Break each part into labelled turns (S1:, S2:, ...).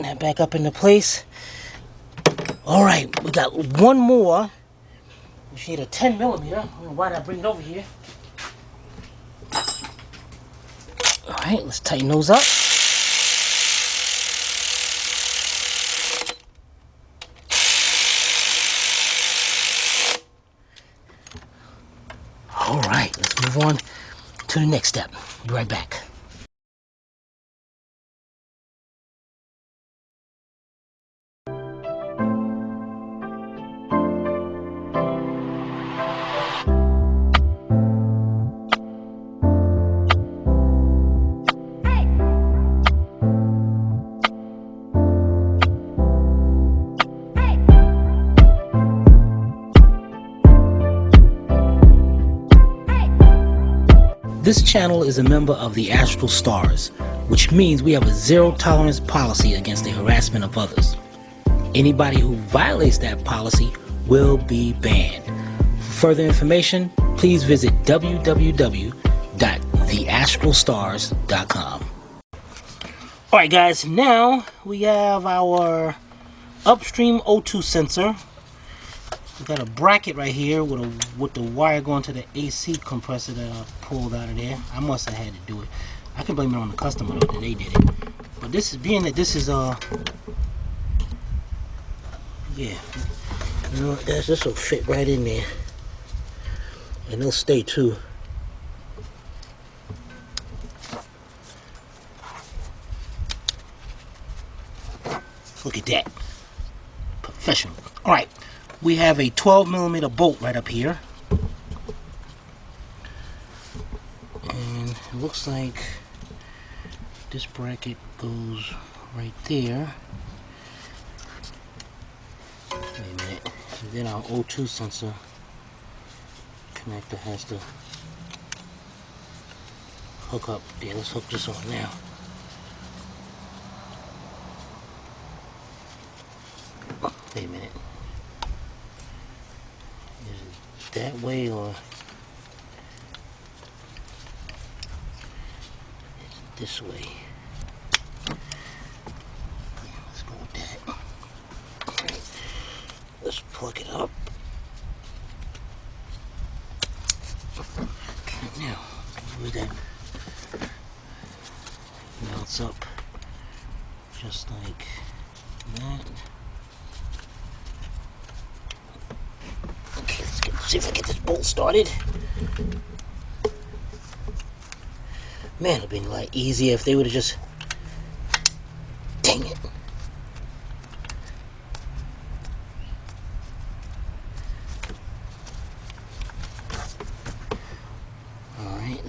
S1: Tighten that back up into place. All right, we got one more. We need a 10 millimeter. I don't know why did I bring it over here. All right, let's tighten those up. All right, let's move on to the next step. Be right back. This channel is a member of the Astral Stars, which means we have a zero-tolerance policy against the harassment of others. Anybody who violates that policy will be banned. For further information, please visit www.theastralstars.com. Alright guys, now we have our upstream O2 sensor. We got a bracket right here with the wire going to the AC compressor that I pulled out of there. I must have had to do it. I can blame it on the customer though, that they did it. But this is being that this is yeah, you know, this will fit right in there, and it'll stay too. Look at that, professional. All right. We have a 12 millimeter bolt right up here, and it looks like this bracket goes right there. Wait a minute, and then our O2 sensor connector has to hook up there. Let's hook this on now. Wait a minute. That way or is it this way? Yeah, let's go with that. Alright, let's plug it up. Okay, now with that mounts up just like that. See if I get this bolt started. Man, it'd been like easier if they would have just. Dang it. Alright.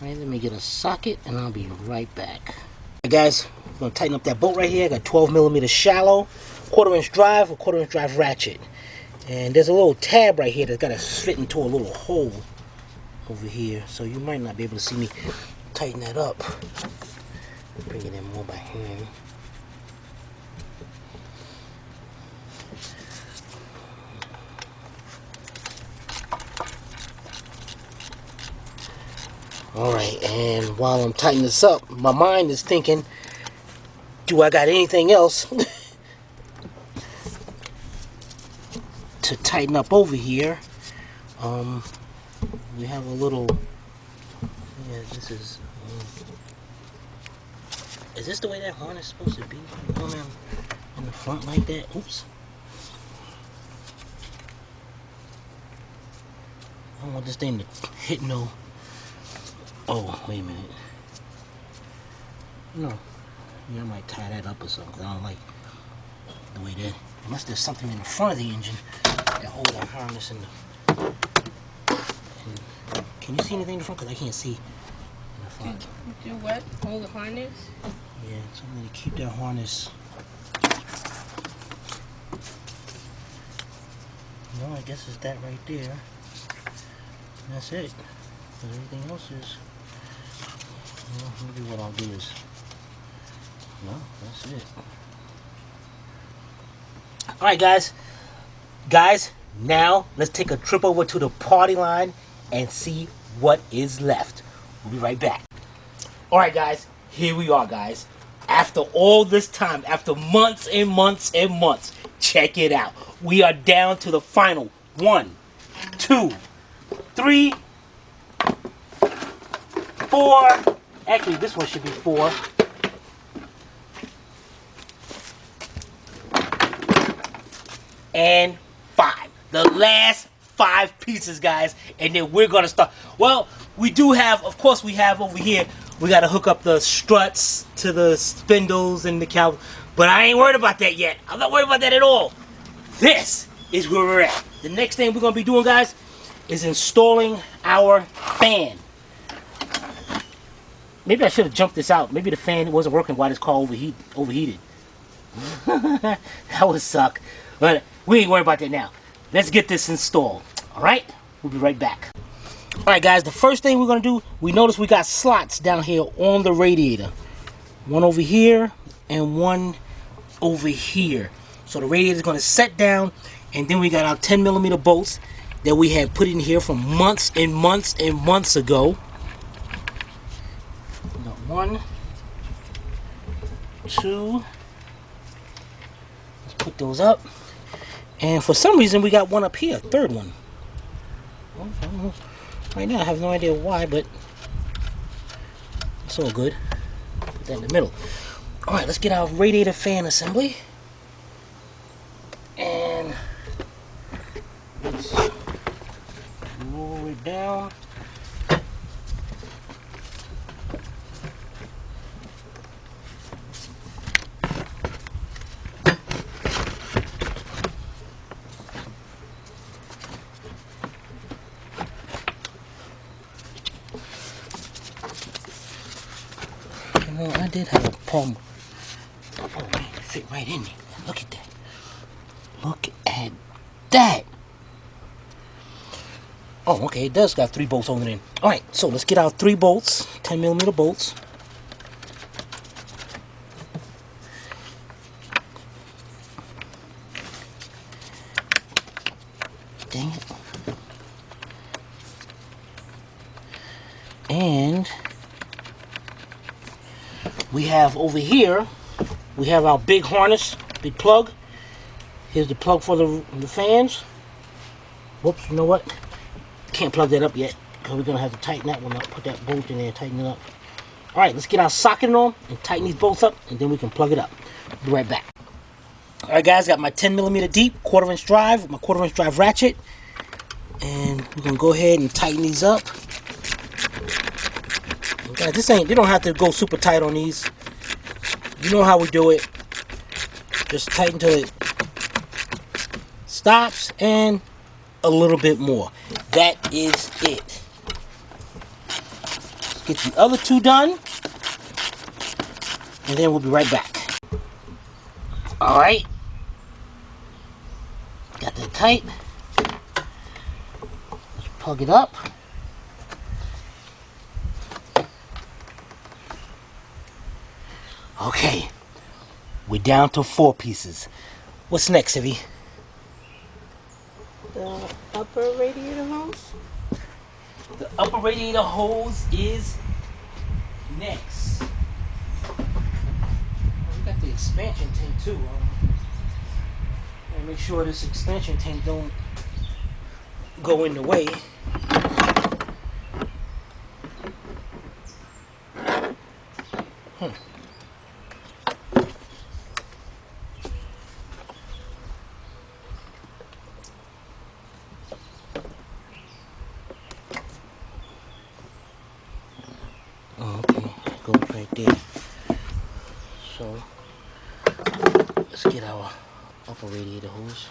S1: Alright, let me get a socket and I'll be right back. Alright guys, I'm gonna tighten up that bolt right here. I got 12 millimeter shallow, 1/4 inch drive, a 1/4 inch drive ratchet. And there's a little tab right here that's got to fit into a little hole over here, so you might not be able to see me tighten that up. Bring it in more by hand. Alright, and while I'm tightening this up, my mind is thinking, do I got anything else to tighten up over here? We have a little, yeah, this is this the way that harness is supposed to be? Going in the front like that? Oops. I don't want this thing to hit no. Oh, wait a minute. No. Yeah, I might tie that up or something. I don't like the way that. Unless there's something in the front of the engine that holds the harness in the. Can you see anything in the front? Because I can't see in the front.
S2: Do what? Hold the harness?
S1: Yeah, something to keep that harness. No, I guess it's that right there. And that's it. But everything else is. Well, maybe what I'll do is. No, that's it. Alright guys, now let's take a trip over to the party line and see what is left. We'll be right back. Alright guys, here we are guys. After all this time, after months and months and months, check it out. We are down to the final 1, 2, 3, 4. Actually, this one should be 4. And 5. The last 5 pieces, guys. And then we're going to start. Well, we do have, of course, we have over here, we got to hook up the struts to the spindles and the cow. But I ain't worried about that yet. I'm not worried about that at all. This is where we're at. The next thing we're going to be doing, guys, is installing our fan. Maybe I should have jumped this out. Maybe the fan wasn't working while this car overheated. That would suck. But we ain't worried about that now. Let's get this installed. Alright? We'll be right back. Alright, guys. The first thing we're going to do, we notice we got slots down here on the radiator. One over here and one over here. So the radiator is going to set down. And then we got our 10mm bolts that we had put in here from months and months and months ago. 1, 2. Let's put those up. And for some reason we got one up here, third one. Right now I have no idea why, but it's all good. Put that in the middle. Alright, let's get our radiator fan assembly. And let's roll it down. I did have a problem. Oh man, it fit right in there. Look at that. Look at that. Oh, okay, it does got 3 bolts holding it in. Alright, so let's get our 3 bolts, 10mm bolts. Dang it. And we have over here, we have our big harness, big plug. Here's the plug for the fans. Whoops, you know what? Can't plug that up yet because we're going to have to tighten that one up. Put that bolt in there and tighten it up. Alright, let's get our socket on and tighten these bolts up and then we can plug it up. Be right back. Alright guys, got my 10mm deep 1/4 inch drive with my 1/4 inch drive ratchet. And we're going to go ahead and tighten these up. Guys, this ain't, you don't have to go super tight on these. You know how we do it. Just tighten till it stops and a little bit more. That is it. Let's get the other 2 done. And then we'll be right back. Alright. Got that tight. Let's plug it up. Okay, we're down to 4 pieces. What's next, Ivy?
S2: The upper radiator hose.
S1: The upper radiator hose is next. We got the expansion tank too. Gotta make sure this expansion tank don't go in the way. Goes right there. So let's get our upper radiator hose.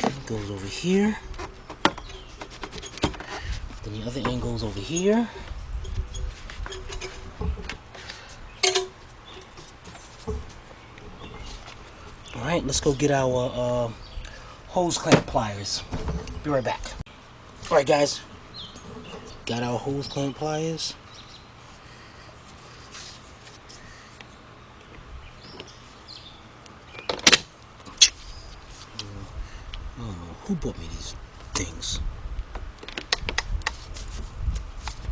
S1: It goes over here. Then the other end goes over here. Alright, let's go get our hose clamp pliers. Be right back. Alright guys, got our hose clamp pliers. I don't know who bought me these things.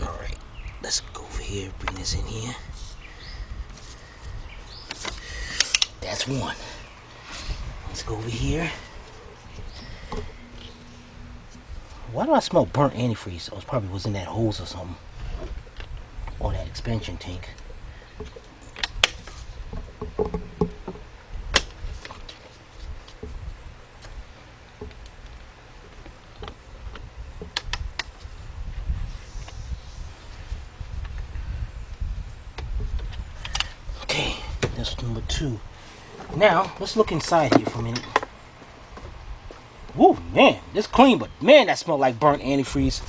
S1: Alright, let's go over here, bring this in here. That's one. Let's go over here. Why do I smell burnt antifreeze? Oh, it probably was in that hose or something. Or that expansion tank. Okay, that's number 2. Now, let's look inside here for a minute. Woo, man, this clean, but man, that smells like burnt antifreeze.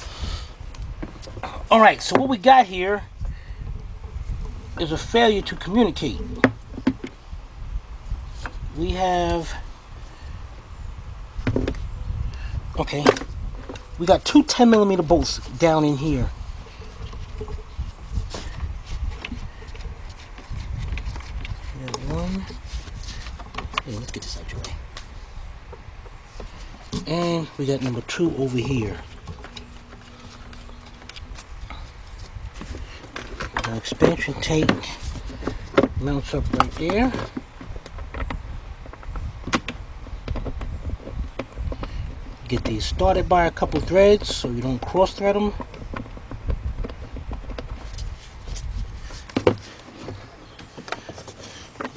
S1: Alright, so what we got here is a failure to communicate. We have, okay, we got 2 10mm bolts down in here. One. Hey, let's get this out your way. And we got number 2 over here. The expansion tank mounts up right there. Get these started by a couple threads so you don't cross thread them.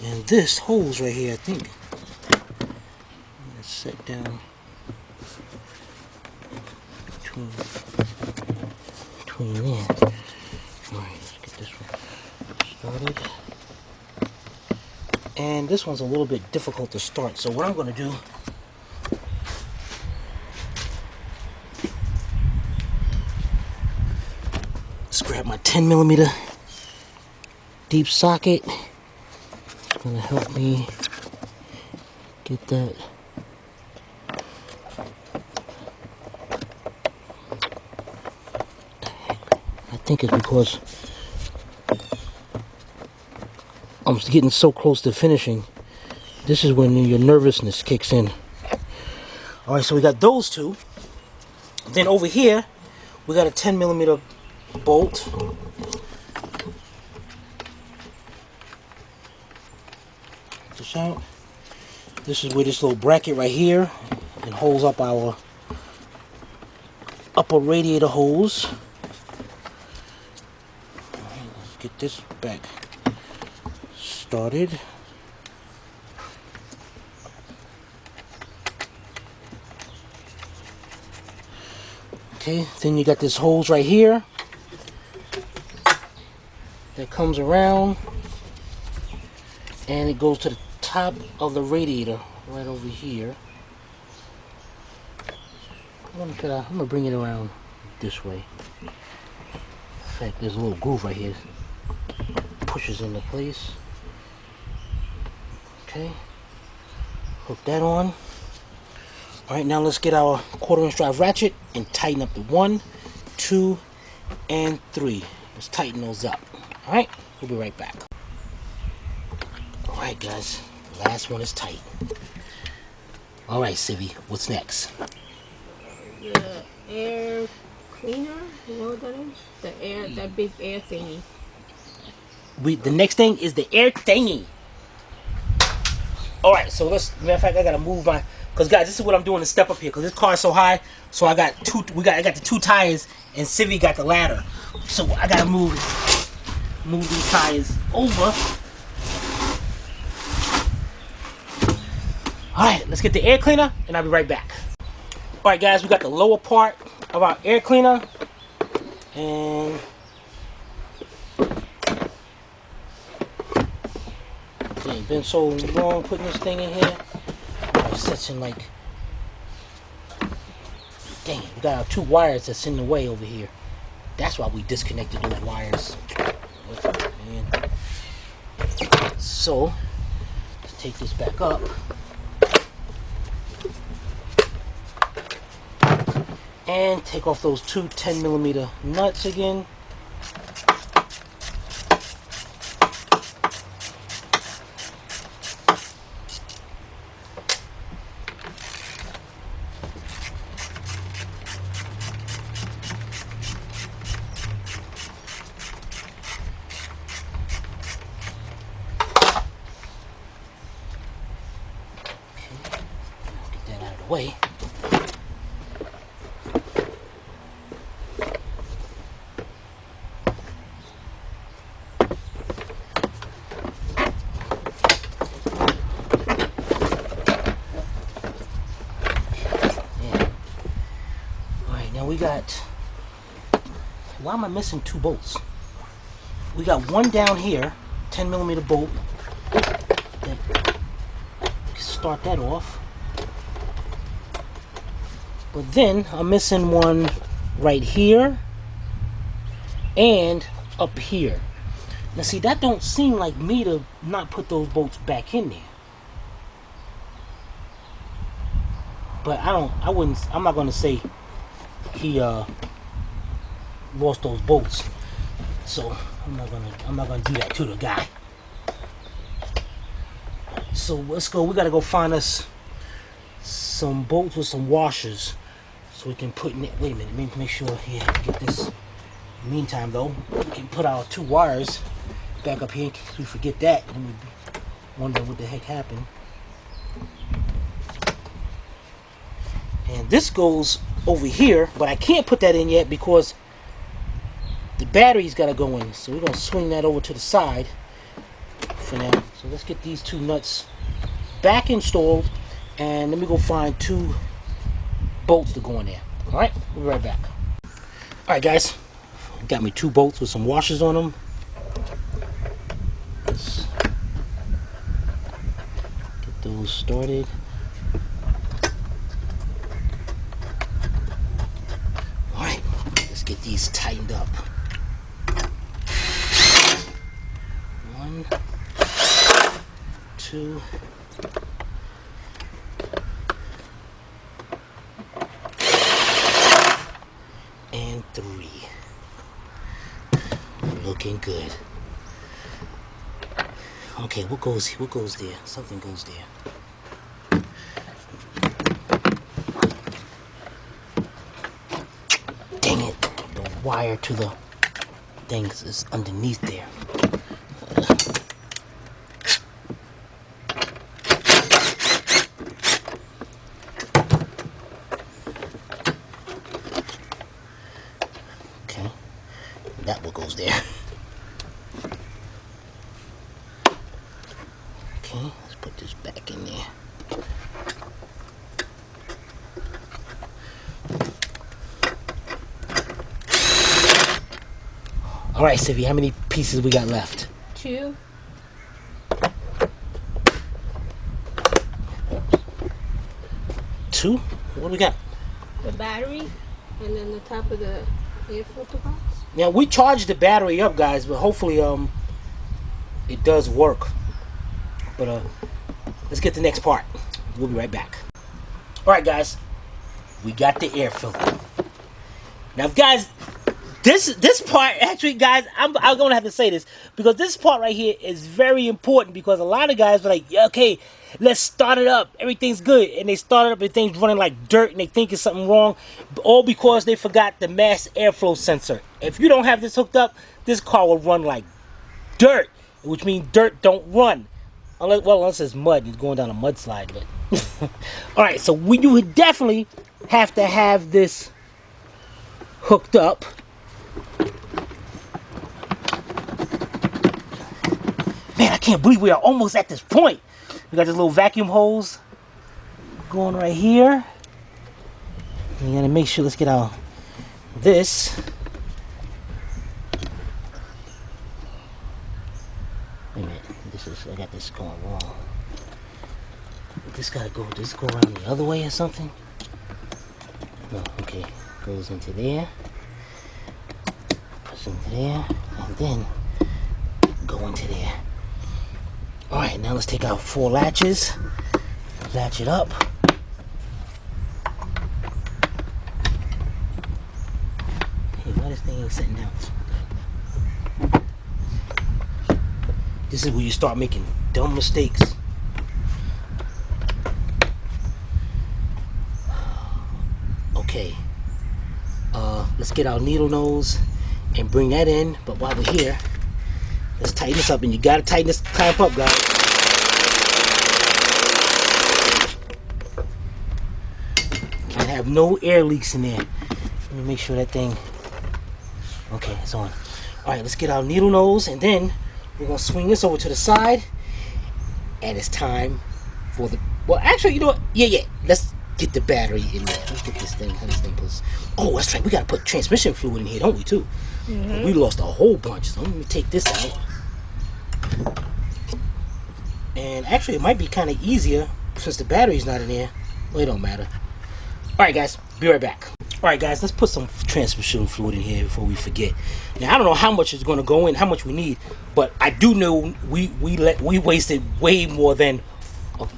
S1: And this hose right here, I think, let's set down between there. Alright, let's get this one started. And this one's a little bit difficult to start, so what I'm going to do, let's grab my 10mm deep socket. It's going to help me get that. I think it's because I'm getting so close to finishing. This is when your nervousness kicks in. Alright, so we got those 2. Then over here, we got a 10mm bolt. Check this out. This is where this little bracket right here, it holds up our upper radiator hose. Let's get this back started. Okay, then you got this hose right here that comes around and it goes to the top of the radiator right over here. I'm gonna bring it around this way. In fact, there's a little groove right here. Pushes into place. Okay. Hook that on. Alright, now let's get our 1/4" drive ratchet and tighten up the 1, 2, and 3. Let's tighten those up. Alright, we'll be right back. Alright guys, the last one is tight. Alright Civvy, what's next?
S2: The air cleaner, you know what that is? The air, that big air thingy.
S1: The next thing is the air thingy. Alright, so matter of fact, I gotta move my, because guys, this is what I'm doing to step up here, because this car is so high, so I got the 2 tires, and Civvy got the ladder. So I gotta move these tires over. Alright, let's get the air cleaner, and I'll be right back. Alright guys, we got the lower part of our air cleaner, and it's been so long putting this thing in here. It sits in like, dang, we got our 2 wires that's in the way over here. That's why we disconnected those wires. Man. So let's take this back up. And take off those 2 10mm nuts again. way. We got, why am I missing 2 bolts? We got one down here, 10mm bolt. Start that off. But then I'm missing one right here and up here. Now see, that don't seem like me to not put those bolts back in there. But I'm not gonna say he lost those bolts, so I'm not gonna do that to the guy. So let's go. We gotta go find us some bolts with some washers so we can put in it. Wait a minute, make sure here, get this. In the meantime though, we can put our 2 wires back up here in case we forget that and we wonder what the heck happened. And this goes over here, but I can't put that in yet because the battery's got to go in. So we're going to swing that over to the side for now. So let's get these 2 nuts back installed, and let me go find 2 bolts to go in there. Alright, we'll be right back. Alright guys, got me 2 bolts with some washers on them. Let's get those started. Get these tightened up. 1, 2, and 3. Looking good. Okay, what goes there? Something goes there. Wire to the things is underneath there. Okay, that what goes there. Okay, let's put this back in there. All right, Sivy, how many pieces we got left?
S2: 2.
S1: What do we got?
S2: The battery, and then the top of the air filter box.
S1: Now we charged the battery up, guys, but hopefully it does work. But let's get the next part. We'll be right back. All right, guys, we got the air filter. Now, guys. This part, actually, guys, I'm going to have to say this because this part right here is very important because a lot of guys are like, yeah, okay, let's start it up. Everything's good. And they start it up, everything's running like dirt and they think there's something wrong. All because they forgot the mass airflow sensor. If you don't have this hooked up, this car will run like dirt, which means dirt don't run. Unless it's mud, it's going down a mudslide. But all right, so you would definitely have to have this hooked up. Man, I can't believe we are almost at this point. We got this little vacuum hose going right here. You gotta make sure, let's get out this. Wait a minute, I got this going wrong. This gotta go, does this go around the other way or something? No, okay, goes into there. Push into there, and then go into there. Alright, now let's take out 4 latches, latch it up. Hey, why this thing ain't sitting down? This is where you start making dumb mistakes. Okay, let's get our needle nose and bring that in, but while we're here, let's tighten this up, and you gotta tighten this clamp up, guys. have no air leaks in there. Let me make sure that thing. Okay, it's on. All right, let's get our needle nose, and then we're gonna swing this over to the side, and it's time for the. Well, actually, you know what? Yeah. Let's get the battery in there. Let's get this thing. How this thing goes. Oh, that's right. We gotta put transmission fluid in here, don't we? Too. Mm-hmm. We lost a whole bunch. So let me take this out. And actually, it might be kind of easier since the battery's not in there. Well, it don't matter. All right, guys. Be right back. All right, guys. Let's put some transmission fluid in here before we forget. Now, I don't know how much is going to go in, how much we need, but I do know we wasted way more than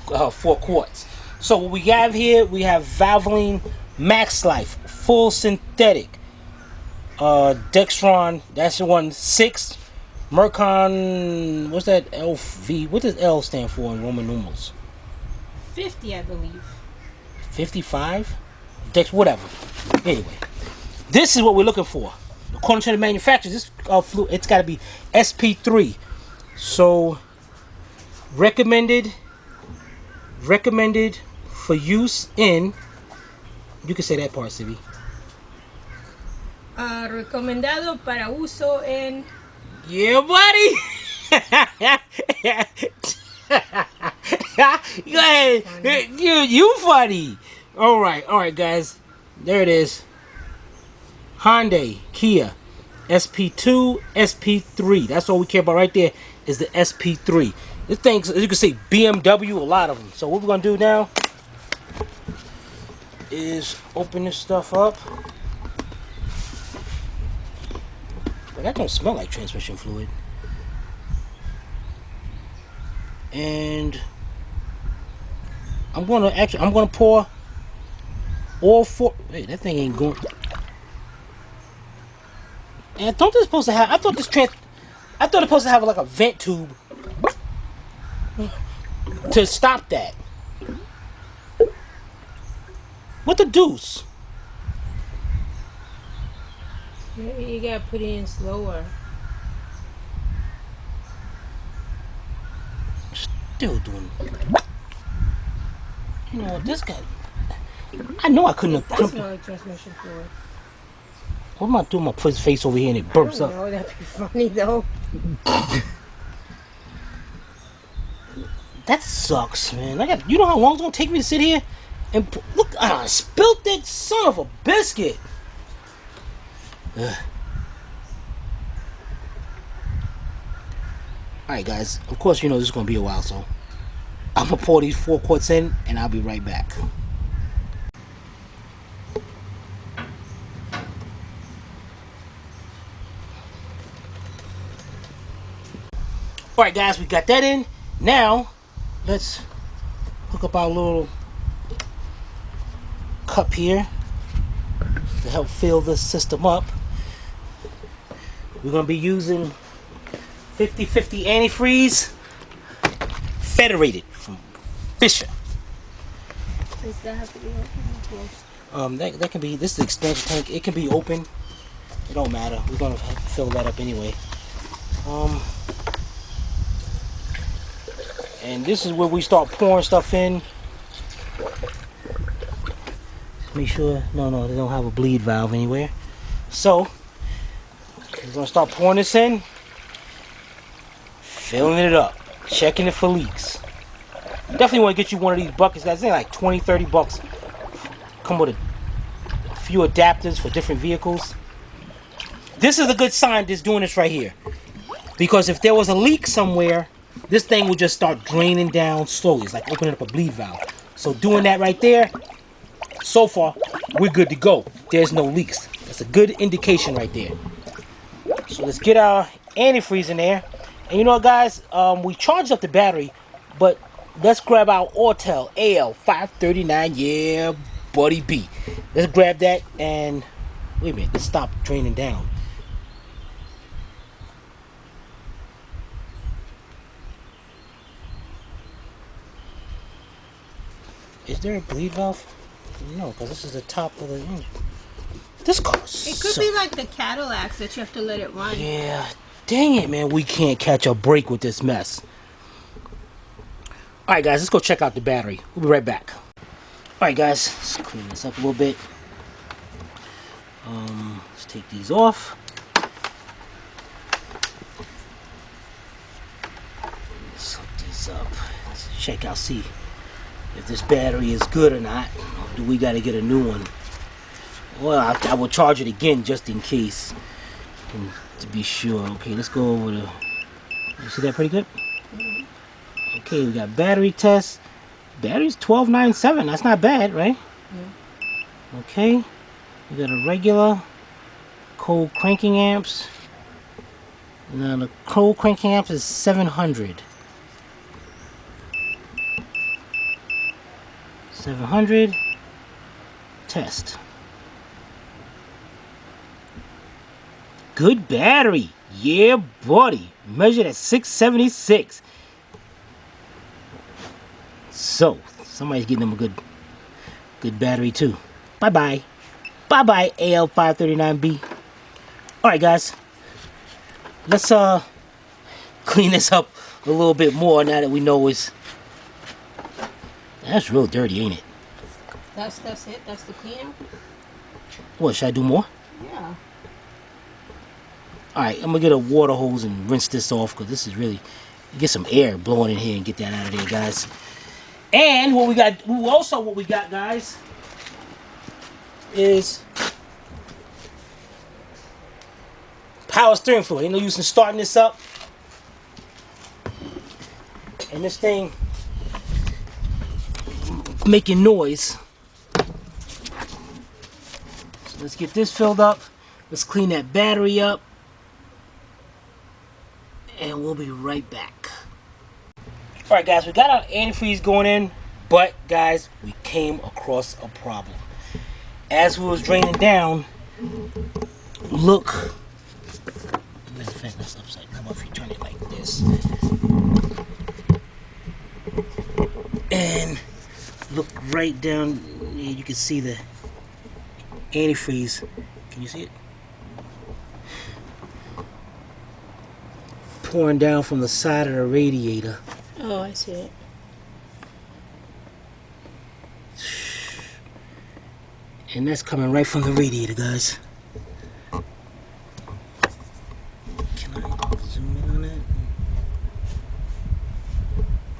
S1: 4 quarts. So what we have here, we have Valvoline Max Life full synthetic. Dextron, that's the one 6. Mercon, what's that LV? What does L stand for in Roman numerals?
S2: 50, I believe.
S1: 55? Dex, whatever. Anyway, this is what we're looking for. According to the manufacturer, this fluid, it's got to be SP3. So, recommended for use in. You can say that part, Sibi.
S2: Recomendado para uso en.
S1: Yeah, buddy. Go ahead. You funny. All right, guys. There it is. Hyundai, Kia, SP2, SP3. That's all we care about right there is the SP3. This thing, as you can see, BMW, a lot of them. So what we're gonna do now is open this stuff up. But that don't smell like transmission fluid. And I'm gonna pour all 4. Wait, that thing ain't going. And don't this supposed to have? I thought it's supposed to have like a vent tube to stop that. What the deuce?
S2: Maybe you gotta put it in slower.
S1: Still doing. You know what? This guy. I know I couldn't have.
S2: That's not like transmission fluid.
S1: What am I doing? I put his face over here and it burps up.
S2: No, that'd be funny though.
S1: That sucks, man. You know how long it's gonna take me to sit here and look? I spilt that son of a biscuit. Ugh. All right, guys. Of course, you know this is gonna be a while, so I'm gonna pour these 4 quarts in, and I'll be right back. All right, guys, we got that in. Now, let's hook up our little cup here to help fill this system up. We're going to be using 50/50 antifreeze Federated from Fisher.
S2: Does that have to be open?
S1: That can be, this is the expansion tank. It can be open. It don't matter. We're going to fill that up anyway. And this is where we start pouring stuff in. Make sure, no, they don't have a bleed valve anywhere. So, we're going to start pouring this in. Filling it up. Checking it for leaks. Definitely want to get you one of these buckets, guys. They're like 20, 30 bucks. Come with a few adapters for different vehicles. This is a good sign that's doing this right here. Because if there was a leak somewhere, this thing will just start draining down slowly. It's like opening up a bleed valve. So doing that right there, so far, we're good to go. There's no leaks. That's a good indication right there. So let's get our antifreeze in there. And you know what, guys? We charged up the battery, but let's grab our Autel AL539. Yeah, buddy B. Let's grab that and wait a minute. Let's stop draining down. Is there a bleed valve? No, because this is the top of the engine. This car
S2: It could be like the Cadillacs that you have to let it run.
S1: Yeah. Dang it, man. We can't catch a break with this mess. Alright, guys. Let's go check out the battery. We'll be right back. Alright guys, let's clean this up a little bit. Let's take these off. Let's hook these up. Let's check out, see if this battery is good or not. Or do we gotta get a new one? Well, I will charge it again just in case. And to be sure. Okay, let's go over the... You see that pretty good? Okay, we got battery test. Battery's 1297. That's not bad, right?
S2: Yeah.
S1: Okay. We got a regular cold cranking amps. Now the cold cranking amps is 700. 700. Test. Good battery. Yeah, buddy. Measured at 676. So, somebody's getting them a good battery too. Bye-bye. Bye-bye, AL539B. Alright, guys. Let's clean this up a little bit more now that we know it's... That's real dirty, ain't it?
S2: That's it? That's the cleaner?
S1: What, should I do more?
S2: Yeah.
S1: Alright, I'm gonna get a water hose and rinse this off because this is really... Get some air blowing in here and get that out of there, guys. And what we got, guys, is power steering fluid. Ain't no use in starting this up. And this thing making noise. So let's get this filled up. Let's clean that battery up. And we'll be right back. Alright guys, we got our antifreeze going in, but guys, we came across a problem. As we was draining down, look, matter of fact, that's upside down. How about if you turn it like this? And look right down here, you can see the antifreeze. Can you see it? Pouring down from the side of the radiator.
S2: Oh, I see it.
S1: And that's coming right from the radiator, guys. Can I zoom in on that?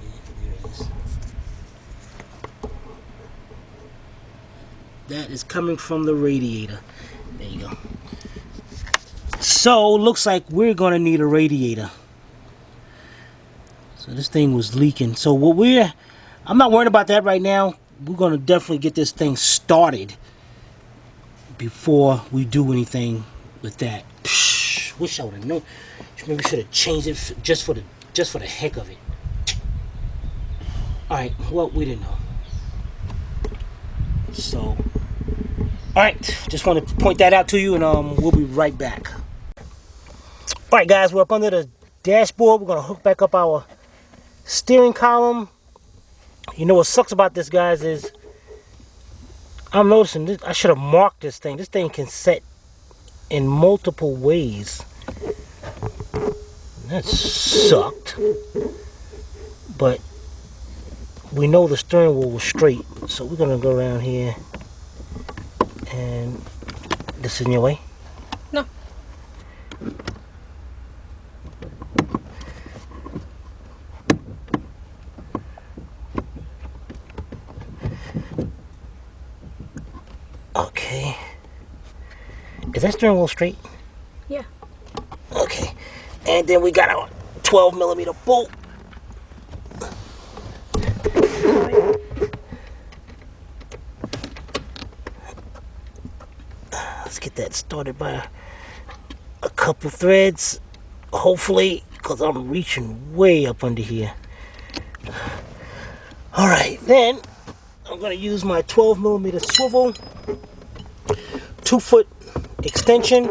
S1: Yeah, there it is. That is coming from the radiator. There you go. So, looks like we're gonna need a radiator. So this thing was leaking. So I'm not worried about that right now. We're gonna definitely get this thing started before we do anything with that. Psh, wish I would have known. Maybe we should have changed it just for the heck of it. All right. Well, we didn't know. So, all right. Just want to point that out to you, and we'll be right back. All right, guys. We're up under the dashboard. We're gonna hook back up our steering column. You know what sucks about this, guys, is I'm noticing this. I should have marked this thing. This thing can set in multiple ways. That sucked. But we know the steering wheel was straight, so we're gonna go around here. And this in your way?
S2: No.
S1: Okay. Is that steering wheel straight?
S2: Yeah.
S1: Okay. And then we got our 12mm bolt. Let's get that started by a couple threads. Hopefully, because I'm reaching way up under here. Alright, then I'm going to use my 12mm swivel, 2-foot extension.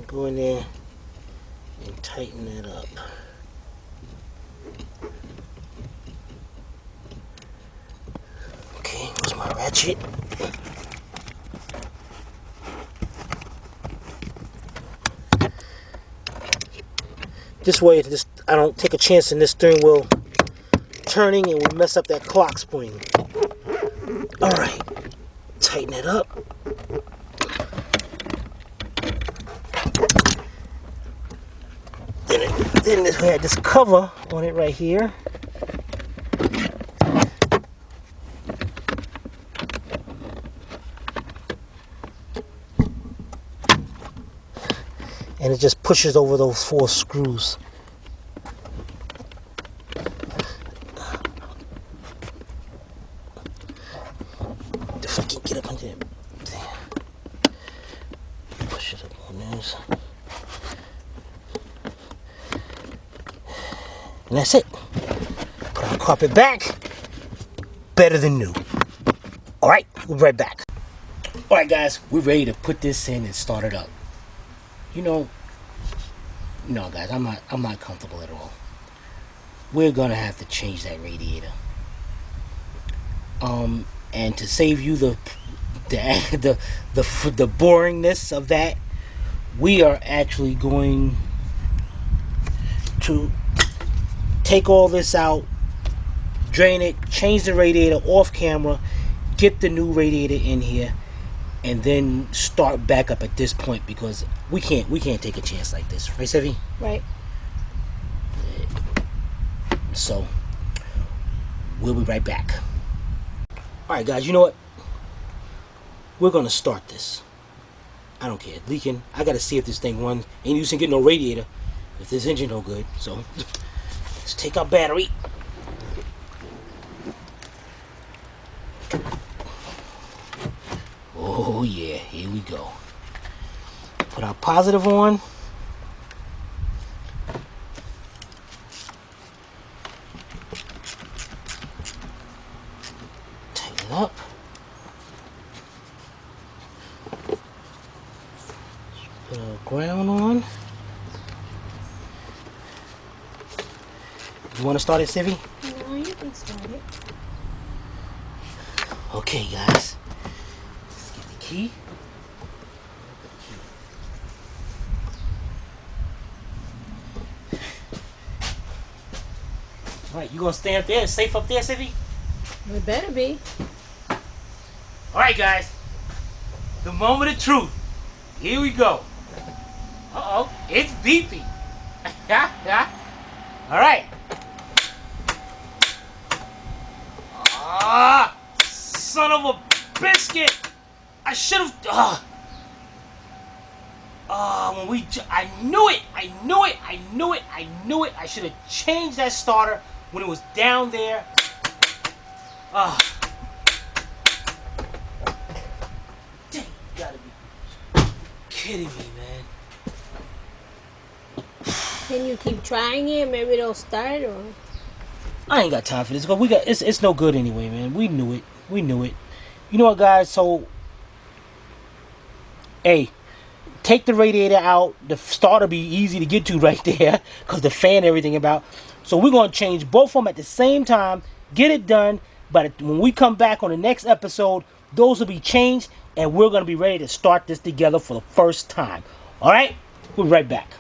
S1: Go in there and tighten that up. Okay, where's my ratchet? This way, I don't take a chance in this steering wheel turning and we mess up that clock spring. Alright, tighten it up. Then we had this cover on it right here. And it just pushes over those 4 screws. If I can get up under it. Push it up on this. And that's it. Put our carpet back. Better than new. Alright, we'll be right back. Alright guys, we're ready to put this in and start it up. You know, no guys, I'm not comfortable at all. We're gonna have to change that radiator. And to save you the boringness of that, we are actually going to take all this out, drain it, change the radiator off camera, get the new radiator in here, and then start back up at this point because we can't take a chance like this, right, Sevi?
S2: Right.
S1: So we'll be right back. All right, guys. You know what? We're gonna start this. I don't care. Leaking. I gotta see if this thing runs. Ain't use to get no radiator if this engine no good. So let's take our battery. Oh yeah, here we go. Put our positive on. Tighten it up. Put our ground on. You want to start it, Sivvy?
S2: No, you can start it.
S1: Okay, guys. Let's get the key. Alright, you gonna stay up there, safe up there, Sivvy?
S2: We better be.
S1: Alright, guys. The moment of truth. Here we go. Uh-oh, it's beeping. Alright. Ah, son of a biscuit. I should have... I knew it. I should have changed that starter when it was down there. Dang, you gotta be kidding me, man.
S2: Can you keep trying it? Maybe it'll start, or...
S1: I ain't got time for this, but it's no good anyway, man. We knew it. You know what, guys? So, hey, take the radiator out. The starter be easy to get to right there because the fan and everything about. So we're going to change both of them at the same time, get it done. But when we come back on the next episode, those will be changed, and we're going to be ready to start this together for the first time. All right? We'll be right back.